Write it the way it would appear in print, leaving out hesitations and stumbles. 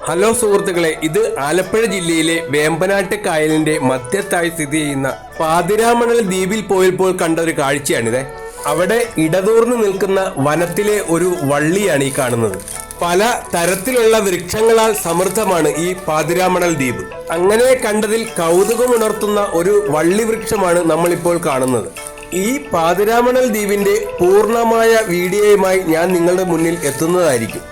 Hello സുഹൃത്തുക്കളെ, ഇത് ആലപ്പുഴ ജില്ലയിലെ വേമ്പനാട്ട് കായലിന്റെ മധ്യത്തായി സ്ഥിതി ചെയ്യുന്ന പാതിരാമണൽ ദ്വീപിൽ പോയപ്പോൾ കണ്ട ഒരു കാഴ്ചയാണിത്. അവിടെ ഇടതൂർന്ന് നിൽക്കുന്ന വനത്തിലെ ഒരു വള്ളിയാണ് ഈ കാണുന്നത്. പല തരത്തിലുള്ള വൃക്ഷങ്ങളാൽ സമൃദ്ധമാണ് ഈ പാതിരാമണൽ ദ്വീപ്. അങ്ങനെ കണ്ടതിൽ കൗതുകമുണർത്തുന്ന ഒരു വള്ളി വൃക്ഷമാണ് നമ്മളിപ്പോൾ കാണുന്നത്. ഈ പാതിരാമണൽ ദ്വീപിന്റെ പൂർണ്ണമായ വീഡിയോയുമായി ഞാൻ നിങ്ങളുടെ മുന്നിൽ എത്തുന്നതായിരിക്കും.